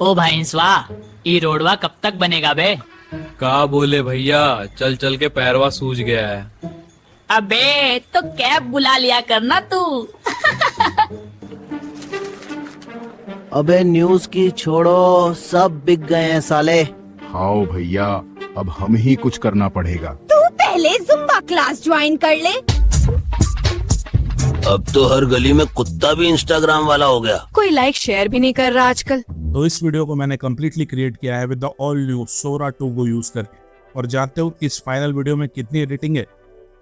ओ भैंसवा, ई रोडवा कब तक बनेगा बे? का बोले भैया, चल चल के पैरवा सूज गया है। अबे तो कैब बुला लिया करना तू। अबे न्यूज़ की छोड़ो, सब बिक गए हैं साले। हाँ भैया, अब हम ही कुछ करना पड़ेगा। तू पहले जुम्बा क्लास ज्वाइन कर ले। अब तो हर गली में कुत्ता भी इंस्टाग्राम वाला हो गया। कोई लाइक शेयर भी नहीं कर रहा आजकल। तो इस वीडियो को मैंने कम्प्लीटली क्रिएट किया है विद द ऑल न्यू सोरा 2 को यूज करके। और जानते हो इस फाइनल वीडियो में कितनी एडिटिंग है?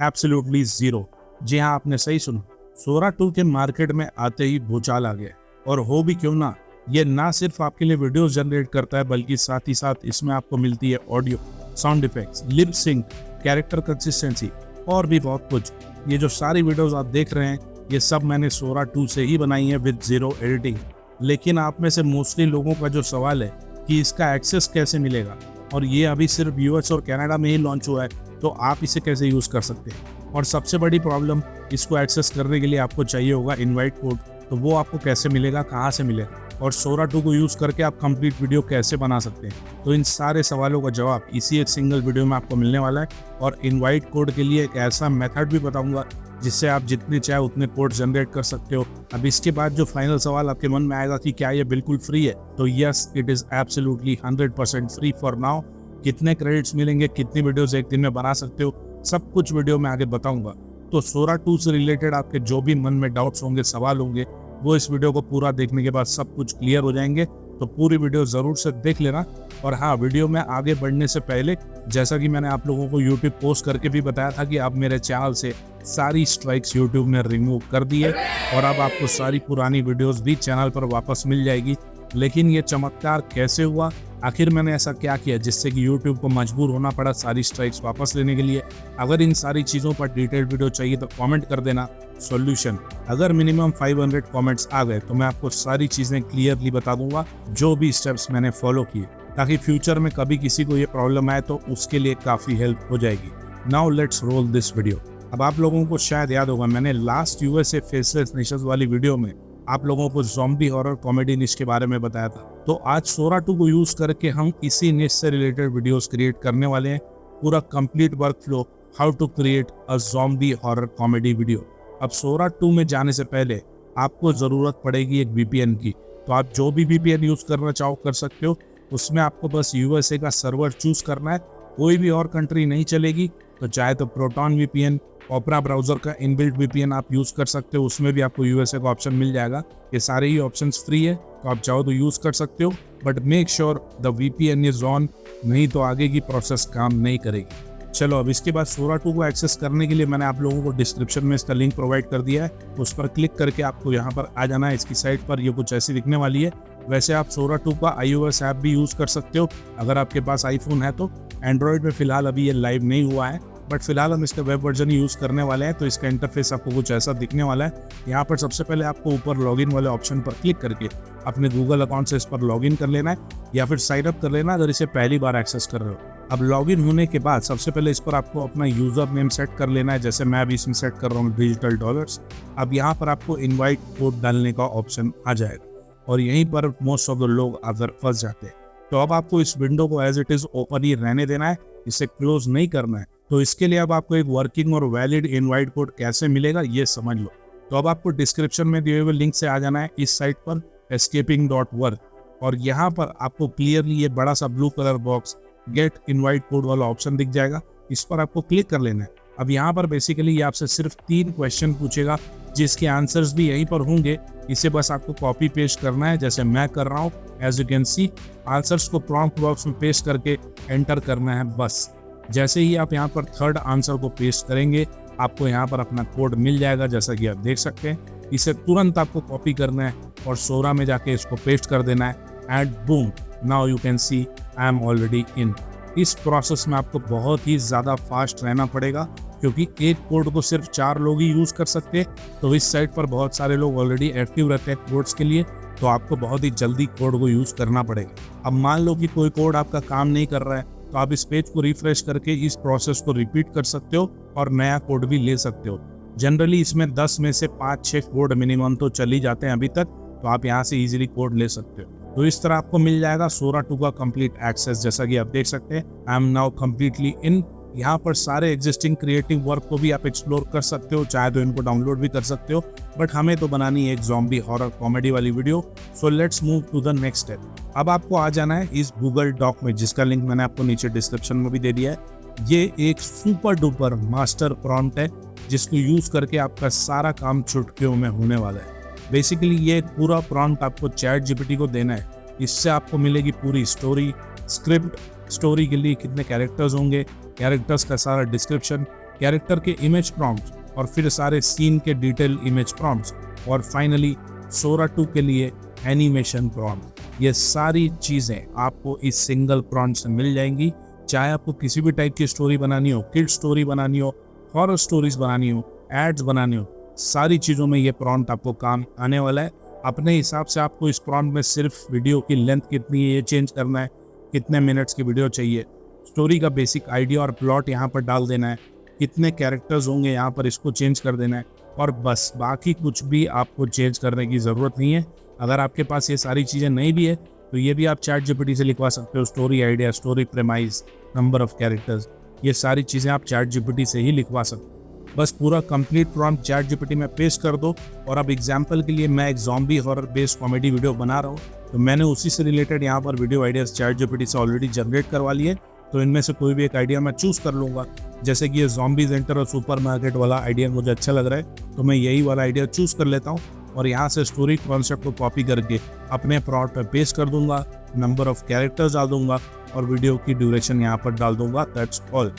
एब्सोल्युटली 0। जी हाँ, आपने सही सुना, सोरा 2 के मार्केट में आते ही भूचाल आ गया। और हो भी क्यों ना, ये ना सिर्फ आपके लिए वीडियोस जनरेट करता है बल्कि साथ ही साथ इसमें आपको मिलती है audio, sound effects, lip sync, character consistency और भी बहुत कुछ। ये जो सारी वीडियोस आप देख रहे हैं ये सब मैंने सोरा 2 से ही बनाई है विद 0 एडिटिंग। लेकिन आप में से मोस्टली लोगों का जो सवाल है कि इसका एक्सेस कैसे मिलेगा, और ये अभी सिर्फ यूएस और कनाडा में ही लॉन्च हुआ है, तो आप इसे कैसे यूज़ कर सकते हैं। और सबसे बड़ी प्रॉब्लम, इसको एक्सेस करने के लिए आपको चाहिए होगा इनवाइट कोड। तो वो आपको कैसे मिलेगा, कहाँ से मिलेगा, और सोरा 2 को यूज़ करके आप कंप्लीट वीडियो कैसे बना सकते हैं। तो इन सारे सवालों का जवाब इसी एक सिंगल वीडियो में आपको मिलने वाला है। और इनवाइट कोड के लिए एक ऐसा मेथड भी बताऊंगा जिससे आप जितने चाहे उतने कोड जनरेट कर सकते हो। अब इसके बाद जो फाइनल सवाल आपके मन में आएगा कि क्या ये बिल्कुल फ्री है, तो yes, it is absolutely 100% free for now. कितने क्रेडिट्स मिलेंगे, कितनी वीडियोस एक दिन में बना सकते हो, सब कुछ वीडियो में आगे बताऊंगा। तो सोरा 2 से रिलेटेड आपके जो भी मन में डाउट्स होंगे, सवाल होंगे, वो इस वीडियो को पूरा देखने के बाद सब कुछ क्लियर हो जाएंगे। तो पूरी वीडियो ज़रूर से देख लेना। और हाँ, वीडियो में आगे बढ़ने से पहले, जैसा कि मैंने आप लोगों को यूट्यूब पोस्ट करके भी बताया था कि अब मेरे चैनल से सारी स्ट्राइक्स यूट्यूब ने रिमूव कर दी है और अब आपको सारी पुरानी वीडियोस भी चैनल पर वापस मिल जाएगी। लेकिन ये चमत्कार कैसे हुआ, आखिर मैंने ऐसा क्या किया जिससे कि YouTube को मजबूर होना पड़ा सारी स्ट्राइक्स वापस लेने के लिए? अगर इन सारी चीज़ों पर डिटेल्ड वीडियो चाहिए तो कमेंट कर देना सॉल्यूशन। अगर मिनिमम 500 कमेंट्स आ गए तो मैं आपको सारी चीज़ें क्लियरली बता दूंगा, जो भी स्टेप्स मैंने फॉलो किए, ताकि फ्यूचर में कभी किसी को ये प्रॉब्लम आए तो उसके लिए काफ़ी हेल्प हो जाएगी। Now let's roll this video. अब आप लोगों को शायद याद होगा, मैंने लास्ट यूएसए फेसलेस निशेस वाली वीडियो में आप लोगों को ज़ॉम्बी हॉरर कॉमेडी निश के बारे में बताया था। तो आज सोरा 2 को यूज़ करके हम इसी निश से रिलेटेड वीडियोस क्रिएट करने वाले हैं। पूरा complete workflow, how to create a zombie horror comedy video. अब सोरा 2 में जाने से पहले आपको ज़रूरत पड़ेगी एक वीपीएन की। तो आप जो भी वीपीएन यूज़ करना चाहो कर सकते हो। उसमें आपको बस यूएसए का सर्वर चूज़ करना है, कोई भी और कंट्री नहीं चलेगी। तो चाहे तो प्रोटॉन वीपीएन, ओपेरा ब्राउज़र का इनबिल्ट वीपीएन आप यूज़ कर सकते हो, उसमें भी आपको यूएसए का ऑप्शन मिल जाएगा। ये सारे ही ऑप्शंस फ्री है, तो आप चाहो तो यूज़ कर सकते हो, but make sure the VPN is on, नहीं तो आगे की प्रोसेस काम नहीं करेगी। चलो, अब इसके बाद सोरा 2 को एक्सेस करने के लिए मैंने आप लोगों को डिस्क्रिप्शन में इसका लिंक प्रोवाइड कर दिया है। उस पर क्लिक करके आपको यहाँ पर आ जाना है। इसकी साइट पर ये कुछ ऐसी दिखने वाली है। वैसे आप सोरा 2 का iOS ऐप भी यूज़ कर सकते हो अगर आपके पास आईफोन है तो। एंड्रॉयड में फिलहाल अभी ये लाइव नहीं हुआ है, बट फिलहाल हम इसका वेब वर्जन यूज़ करने वाले हैं। तो इसका इंटरफेस आपको कुछ ऐसा दिखने वाला है। यहाँ पर सबसे पहले आपको ऊपर लॉगिन वाले ऑप्शन पर क्लिक करके अपने गूगल अकाउंट से इस पर लॉगिन कर लेना है, या फिर साइन अप कर लेना अगर इसे पहली बार एक्सेस कर रहे हो। अब लॉगिन होने के बाद सबसे पहले इस पर आपको अपना यूज़र नेम सेट कर लेना है, जैसे मैं अभी इसमें सेट कर रहा हूँ डिजिटल डॉलर्स। अब यहाँ पर आपको इन्वाइट कोड डालने का ऑप्शन आ जाएगा, और यहीं पर मोस्ट ऑफ द लोग आकर फंस जाते हैं। तो अब आपको इस विंडो को एज इट इज़ ओपन ही रहने देना है, इसे क्लोज नहीं करना है। तो इसके लिए अब आपको एक वर्किंग और वैलिड इनवाइट कोड कैसे मिलेगा ये समझ लो। तो अब आपको डिस्क्रिप्शन में दिए हुए लिंक से आ जाना है इस साइट पर escaping.work, और यहाँ पर आपको क्लियरली ये बड़ा सा blue colour box get invite code वाला ऑप्शन दिख जाएगा। इस पर आपको क्लिक कर लेना है। अब यहाँ पर बेसिकली ये आपसे सिर्फ 3 क्वेश्चन पूछेगा, जिसके आंसर्स भी यहीं पर होंगे। इसे बस आपको कॉपी पेस्ट करना है, जैसे मैं कर रहा हूँ। As you can see, answers को प्रॉम्प्ट बॉक्स में पेस्ट करके एंटर करना है बस। जैसे ही आप यहाँ पर थर्ड आंसर को पेस्ट करेंगे, आपको यहाँ पर अपना कोड मिल जाएगा, जैसा कि आप देख सकते हैं। इसे तुरंत आपको कॉपी करना है और सोरा में जाके इसको पेस्ट कर देना है, and boom, now you can C I am already in. इस प्रोसेस में आपको बहुत ही ज़्यादा फास्ट रहना पड़ेगा, क्योंकि एक कोड को सिर्फ 4 लोग ही यूज़ कर सकते हैं। तो इस साइट पर बहुत सारे लोग ऑलरेडी एक्टिव रहते हैं कोड्स के लिए, तो आपको बहुत ही जल्दी कोड को यूज़ करना पड़ेगा। अब मान लो कि कोई कोड आपका काम नहीं कर रहा है, तो आप इस पेज को रिफ्रेश करके इस प्रोसेस को रिपीट कर सकते हो और नया कोड भी ले सकते हो। जनरली इसमें 10 में से 5-6 कोड मिनिमम तो चल ही जाते हैं अभी तक, तो आप यहाँ से इजीली कोड ले सकते हो। तो इस तरह आपको मिल जाएगा सोरा 2 का कंप्लीट एक्सेस। जैसा कि आप देख सकते हैं, I am now completely in. यहाँ पर सारे एग्जिस्टिंग क्रिएटिव वर्क को भी आप एक्सप्लोर कर सकते हो, चाहे तो इनको डाउनलोड भी कर सकते हो, बट हमें तो बनानी है एक ज़ॉम्बी हॉरर कॉमेडी वाली video. So let's move to the next step. अब आपको आ जाना है इस गूगल डॉक में, जिसका लिंक मैंने आपको नीचे डिस्क्रिप्शन में भी दे दिया है। ये एक सुपर डुपर मास्टर प्रॉम्प्ट है जिसको यूज करके आपका सारा काम चुटकियों में होने वाला है। बेसिकली ये एक पूरा प्रॉम्प्ट आपको चैट जीपीटी को देना है। इससे आपको मिलेगी पूरी स्टोरी, स्क्रिप्ट, स्टोरी के लिए कितने कैरेक्टर्स होंगे, कैरेक्टर्स का सारा डिस्क्रिप्शन, कैरेक्टर के इमेज प्रॉम्प्ट्स, और फिर सारे सीन के डिटेल इमेज प्रॉम्प्ट्स, और फाइनली सोरा 2 के लिए एनिमेशन प्रॉम्प्ट। ये सारी चीज़ें आपको इस सिंगल प्रॉम्प्ट से मिल जाएंगी। चाहे आपको किसी भी टाइप की स्टोरी बनानी हो, किड स्टोरी बनानी हो, हॉरर स्टोरीज बनानी हो, एड्स बनानी हो, सारी चीज़ों में ये प्रॉम्प्ट आपको काम आने वाला है। अपने हिसाब से आपको इस प्रॉम्प्ट में सिर्फ वीडियो की लेंथ कितनी है ये चेंज करना है, कितने मिनट्स की वीडियो चाहिए, स्टोरी का बेसिक आइडिया और प्लॉट यहाँ पर डाल देना है, कितने कैरेक्टर्स होंगे यहाँ पर इसको चेंज कर देना है, और बस बाकी कुछ भी आपको चेंज करने की ज़रूरत नहीं है। अगर आपके पास ये सारी चीज़ें नहीं भी है तो ये भी आप चैट जीपीटी से लिखवा सकते हो। Story idea, story premise, number of characters, ये सारी चीज़ें आप चैट जीपीटी से ही लिखवा सकते हो। बस पूरा कंप्लीट प्रॉम्प्ट चैट जीपीटी में पेस्ट कर दो। और अब एग्जांपल के लिए मैं एक zombie horror based comedy video बना रहा हूँ, तो मैंने उसी से रिलेटेड यहाँ पर वीडियो आइडियाज़ चैट जीपीटी से ऑलरेडी जनरेट करवा लिए। तो इनमें से कोई भी एक आइडिया मैं चूज़ कर लूँगा। जैसे कि ये ज़ॉम्बी सेंटर और सुपरमार्केट वाला आइडिया मुझे अच्छा लग रहा है, तो मैं यही वाला आइडिया चूज़ कर लेता हूँ और यहाँ से स्टोरी कॉन्सेप्ट को कॉपी करके अपने प्रॉम्प्ट में पेस्ट कर दूंगा, नंबर ऑफ कैरेक्टर्स डाल दूंगा और वीडियो की ड्यूरेशन यहाँ पर डाल दूंगा। That's all.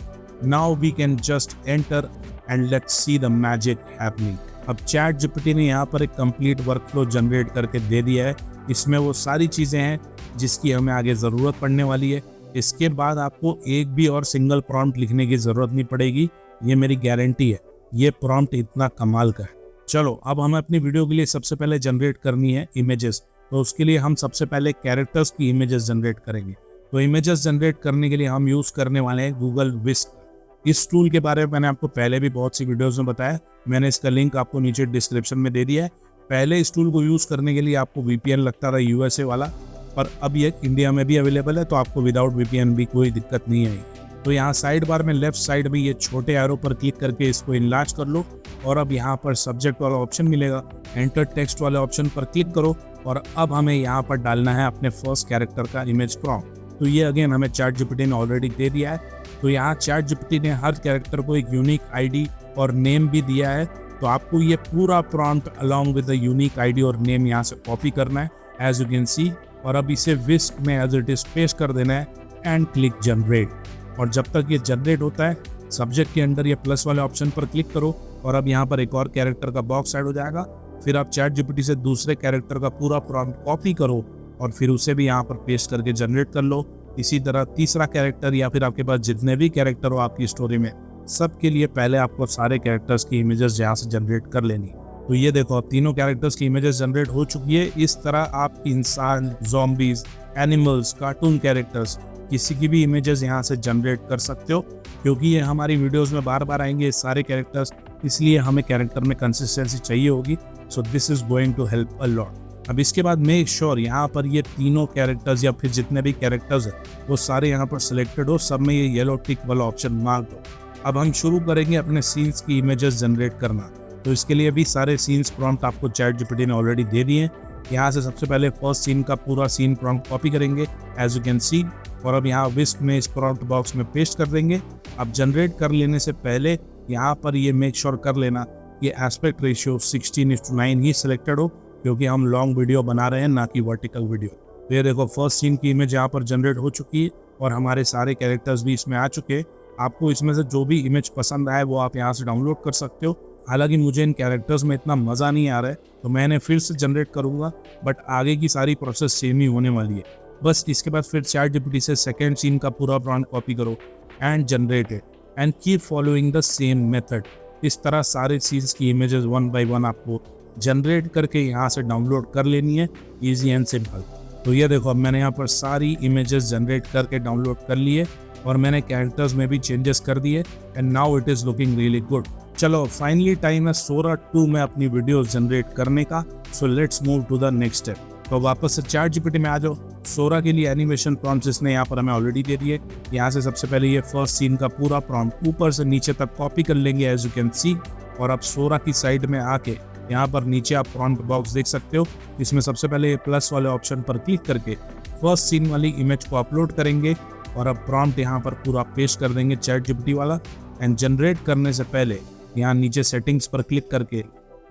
Now we can just enter and let's see the magic happening. अब चैट जीपीटी ने यहाँ पर एक कंप्लीट वर्कफ्लो जनरेट करके दे दिया है। इसमें वो सारी चीज़ें हैं जिसकी हमें आगे ज़रूरत पड़ने वाली है। इसके बाद आपको एक भी और सिंगल प्रॉम्प्ट लिखने की ज़रूरत नहीं पड़ेगी, ये मेरी गारंटी है। ये प्रॉम्प्ट इतना कमाल का है। चलो अब हमें अपनी वीडियो के लिए सबसे पहले जनरेट करनी है इमेजेस। तो उसके लिए हम सबसे पहले कैरेक्टर्स की इमेजेस जनरेट करेंगे। तो इमेजेस जनरेट करने के लिए हम यूज़ करने वाले हैं गूगल विस्क। इस टूल के बारे में मैंने आपको पहले भी बहुत सी वीडियोस में बताया, मैंने इसका लिंक आपको नीचे डिस्क्रिप्शन में दे दिया है। पहले इस टूल को यूज़ करने के लिए आपको VPN लगता था USA वाला, पर अब ये इंडिया में भी अवेलेबल है, तो आपको विदाउट VPN भी कोई दिक्कत नहीं है। तो यहाँ साइड बार में लेफ्ट साइड में ये छोटे एरो पर क्लिक करके इसको इनलार्ज कर लो और अब यहाँ पर सब्जेक्ट वाला ऑप्शन मिलेगा, एंटर टेक्स्ट वाले ऑप्शन पर क्लिक करो और अब हमें यहाँ पर डालना है अपने फर्स्ट कैरेक्टर का इमेज प्रॉम्प्ट। तो ये अगेन हमें चैट जीपीटी ने ऑलरेडी दे दिया है। तो यहाँ चैट जीपीटी ने हर कैरेक्टर को एक यूनिक ID और नेम भी दिया है। तो आपको ये पूरा prompt along with the unique ID और नेम यहाँ से कॉपी करना है एज यू कैन सी, और अब इसे विस्क में एज इट इज पेस्ट कर देना है एंड क्लिक जनरेट। और जब तक ये जनरेट होता है, सब्जेक्ट के अंदर ये प्लस वाले ऑप्शन पर क्लिक करो और अब यहाँ पर एक और कैरेक्टर का बॉक्स ऐड हो जाएगा। फिर आप चैट जीपीटी से दूसरे कैरेक्टर का पूरा प्रॉम्प्ट कॉपी करो और फिर उसे भी यहाँ पर पेस्ट करके जनरेट कर लो। इसी तरह तीसरा कैरेक्टर या फिर आपके पास जितने भी कैरेक्टर हो आपकी स्टोरी में, सबके लिए पहले आपको सारे कैरेक्टर्स की इमेजेस यहाँ से जनरेट कर लेनी है। तो ये देखो अब तीनों कैरेक्टर्स की इमेजेस जनरेट हो चुकी है। इस तरह आप इंसान, ज़ॉम्बीज, एनिमल्स, कार्टून कैरेक्टर्स, किसी की भी इमेजेस यहाँ से जनरेट कर सकते हो। क्योंकि ये हमारी वीडियोस में बार बार आएंगे सारे कैरेक्टर्स, इसलिए हमें कैरेक्टर में कंसिस्टेंसी चाहिए होगी। So this is going to help a lot. अब इसके बाद मेक श्योर यहाँ पर ये तीनों कैरेक्टर्स या फिर जितने भी कैरेक्टर्स हैं वो सारे यहाँ पर सिलेक्टेड हो, सब में ये येलो टिक वाला ऑप्शन मार्क दो। अब हम शुरू करेंगे अपने सीन्स की इमेजेस जनरेट करना। तो इसके लिए भी सारे सीन्स प्रॉम्प्ट आपको चैट जीपीटी ने ऑलरेडी दे दिए हैं। यहाँ से सबसे पहले फर्स्ट सीन का पूरा सीन प्रॉम्प्ट कॉपी करेंगे एज यू कैन सी, और अब यहाँ विस्क में इस प्रॉम्प्ट बॉक्स में पेस्ट कर देंगे। अब जनरेट कर लेने से पहले यहाँ पर ये मेक श्योर कर लेना कि एस्पेक्ट रेशियो 16:9 ही सिलेक्टेड हो, क्योंकि हम लॉन्ग वीडियो बना रहे हैं ना कि वर्टिकल वीडियो। तो ये देखो फर्स्ट सीन की इमेज यहाँ पर जनरेट हो चुकी है और हमारे सारे कैरेक्टर्स भी इसमें आ चुके हैं। आपको इसमें से जो भी इमेज पसंद आए वो आप यहाँ से डाउनलोड कर सकते हो। हालांकि मुझे इन कैरेक्टर्स में इतना मज़ा नहीं आ रहा है तो मैंने फिर से जनरेट करूँगा, बट आगे की सारी प्रोसेस सेम ही होने वाली है। बस इसके बाद फिर चैट जीपीटी से सेकेंड सीन का पूरा प्रॉम्प्ट कॉपी करो and generate it and keep following the same method. इस तरह सारे सीन्स की इमेजेस 1 by 1 आपको जनरेट करके यहाँ से डाउनलोड कर लेनी है, इजी एंड सिंपल। तो ये देखो अब मैंने यहाँ पर सारी इमेजेस जनरेट करके डाउनलोड कर लिए और मैंने कैरेक्टर्स में भी चेंजेस कर दिए and now it is looking really good. चलो फाइनली टाइम है सोरा 2 में अपनी वीडियोस जनरेट करने का। So let's move to the next step. तो वापस से चैट जीपीटी में आ जाओ। सोरा के लिए एनिमेशन प्रॉम्प्ट्स इसने यहाँ पर हमें ऑलरेडी दे दिए। यहाँ से सबसे पहले ये फर्स्ट सीन का पूरा प्रॉम्प्ट ऊपर से नीचे तक कॉपी कर लेंगे एज यू कैन सी। और अब सोरा की साइड में आके यहाँ पर नीचे आप प्रॉम्प्ट बॉक्स देख सकते हो। इसमें सबसे पहले ये प्लस वाले ऑप्शन पर क्लिक करके फर्स्ट सीन वाली इमेज को अपलोड करेंगे और अब प्रॉम्प्ट यहाँ पर पूरा पेस्ट कर देंगे चैट जीपीटी वाला। एंड जनरेट करने से पहले यहाँ नीचे सेटिंग्स पर क्लिक करके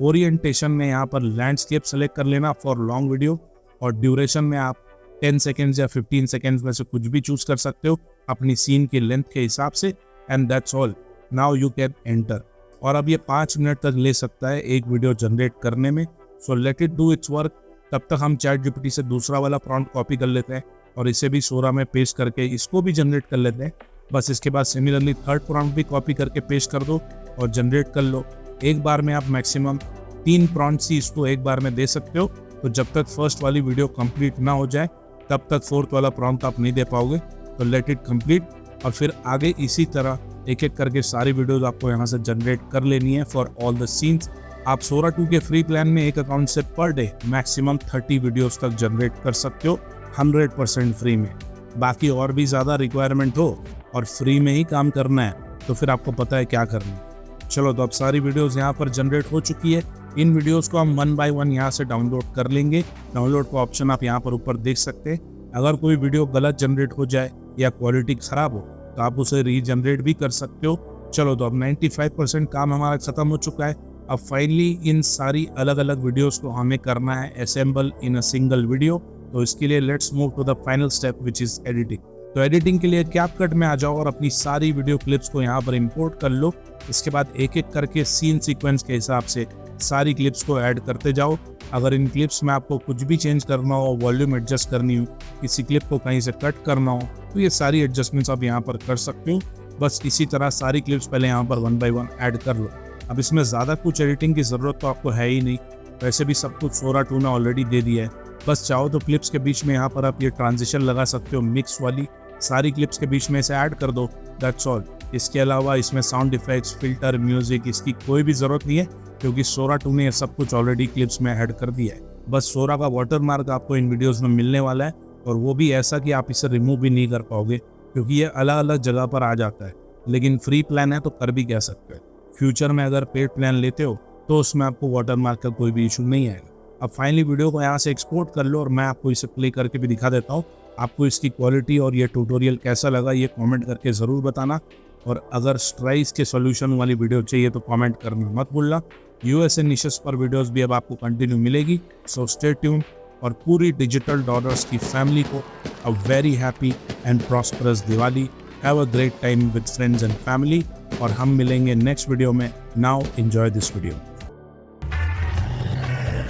ओरिएंटेशन में यहाँ पर लैंडस्केप सेलेक्ट कर लेना फॉर लॉन्ग वीडियो, और ड्यूरेशन में आप 10 सेकेंड्स या 15 सेकेंड्स में से कुछ भी चूज कर सकते हो अपनी सीन की लेंथ के हिसाब से। And that's all, now you can enter. और अब ये 5 मिनट तक ले सकता है एक वीडियो जनरेट करने में। So let it do it's work. तब तक हम चैट जीपीटी से दूसरा वाला प्रॉम्प्ट कॉपी कर लेते हैं और इसे भी सोरा में पेस्ट करके इसको भी जनरेट कर लेते हैं। बस इसके बाद सिमिलरली थर्ड प्रॉम्प्ट भी कॉपी करके पेस्ट कर दो और जनरेट कर लो। एक बार में आप मैक्सिमम 3 प्रॉम्प्ट्स ही इसको एक बार में दे सकते हो। तो जब तक फर्स्ट वाली वीडियो कंप्लीट ना हो जाए तब तक फोर्थ वाला प्रॉम्प्ट आप नहीं दे पाओगे। तो लेट इट कंप्लीट और फिर आगे इसी तरह एक एक करके सारी वीडियोस आपको यहाँ से जनरेट कर लेनी है फॉर ऑल द सीन्स। आप सोरा 2 के फ्री प्लान में एक अकाउंट से पर डे मैक्सिमम 30 वीडियोस तक जनरेट कर सकते हो 100% फ्री में। बाकी और भी ज़्यादा रिक्वायरमेंट हो और फ्री में ही काम करना है तो फिर आपको पता है क्या करना है। चलो, तो अब सारी वीडियोस यहाँ पर जनरेट हो चुकी है। इन वीडियोस को हम 1 बाय 1 यहाँ से डाउनलोड कर लेंगे। डाउनलोड का ऑप्शन आप यहाँ पर ऊपर देख सकते हैं। अगर कोई वीडियो गलत जनरेट हो जाए या क्वालिटी खराब हो तो आप उसे रीजनरेट भी कर सकते हो। चलो, तो अब 95% काम हमारा खत्म हो चुका है। अब फाइनली इन सारी अलग अलग वीडियोस को हमें करना है assemble in a single video. तो इसके लिए let's move to the final step which is editing. तो एडिटिंग के लिए कैपकट में आ जाओ और अपनी सारी वीडियो क्लिप्स को यहाँ पर इंपोर्ट कर लो। इसके बाद एक एक करके सीन सीक्वेंस के हिसाब से सारी क्लिप्स को ऐड करते जाओ। अगर इन क्लिप्स में आपको कुछ भी चेंज करना हो, वॉल्यूम एडजस्ट करनी हो, किसी क्लिप को कहीं से कट करना हो, तो ये सारी एडजस्टमेंट्स आप यहाँ पर कर सकते हो। बस इसी तरह सारी क्लिप्स पहले यहाँ पर 1 बाय 1 ऐड कर लो। अब इसमें ज़्यादा कुछ एडिटिंग की ज़रूरत तो आपको है ही नहीं, वैसे भी सब कुछ सोरा 2 ने ऑलरेडी दे दिया है। बस चाहो तो क्लिप्स के बीच में यहाँ पर आप ये ट्रांजिशन लगा सकते हो, मिक्स वाली सारी क्लिप्स के बीच में इसे ऐड कर दो, दैट्स ऑल। इसके अलावा इसमें साउंड इफेक्ट्स, फिल्टर, म्यूजिक इसकी कोई भी ज़रूरत नहीं है क्योंकि सोरा 2 ने ये सब कुछ ऑलरेडी क्लिप्स में ऐड कर दिया है। बस सोरा का वाटरमार्क आपको इन वीडियोस में मिलने वाला है और वो भी ऐसा कि आप इसे रिमूव भी नहीं कर पाओगे क्योंकि ये अलग अलग जगह पर आ जाता है। लेकिन फ्री प्लान है तो कर भी कह सकते हैं। फ्यूचर में अगर पेड प्लान लेते हो तो उसमें आपको वाटरमार्क का कोई भी इशू नहीं आएगा। अब फाइनली वीडियो को यहाँ से एक्सपोर्ट कर लो और मैं आपको इसे प्ले करके भी दिखा देता हूँ। आपको इसकी क्वालिटी और ये ट्यूटोरियल कैसा लगा ये कमेंट करके ज़रूर बताना। और अगर स्ट्राइस के सॉल्यूशन वाली वीडियो चाहिए तो कमेंट करना मत भूलना। यूएसए निशेस पर वीडियोस भी अब आपको कंटिन्यू मिलेगी, सो स्टे ट्यून। और पूरी डिजिटल डॉलर्स की फैमिली को a very happy and prosperous Diwali. Have a great time with friends and family और हम मिलेंगे नेक्स्ट वीडियो में। Now enjoy this video.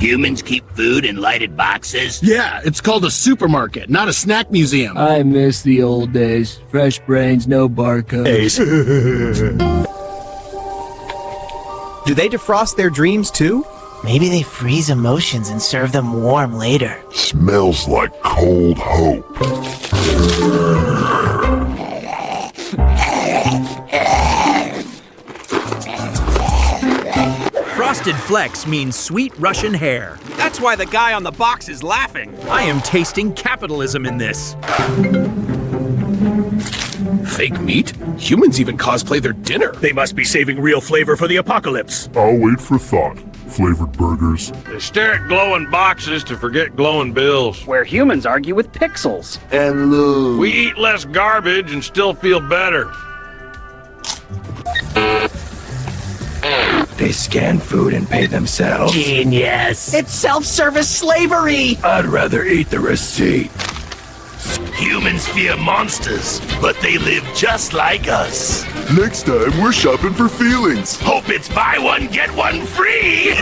Humans keep food in lighted boxes? Yeah, it's called a supermarket, not a snack museum. I miss the old days. Fresh brains, no barcodes. Do they defrost their dreams too? Maybe they freeze emotions and serve them warm later. Smells like cold hope. Frosted Flex means sweet Russian hair. That's why the guy on the box is laughing. I am tasting capitalism in this. Fake meat? Humans even cosplay their dinner. They must be saving real flavor for the apocalypse. I'll wait for thought. Flavored burgers. They stare at glowing boxes to forget glowing bills. Where humans argue with pixels. And lose. We eat less garbage and still feel better. They scan food and pay themselves. Genius. It's self-service slavery. I'd rather eat the receipt. Humans fear monsters, but they live just like us. Next time, we're shopping for feelings. Hope it's buy one, get one free.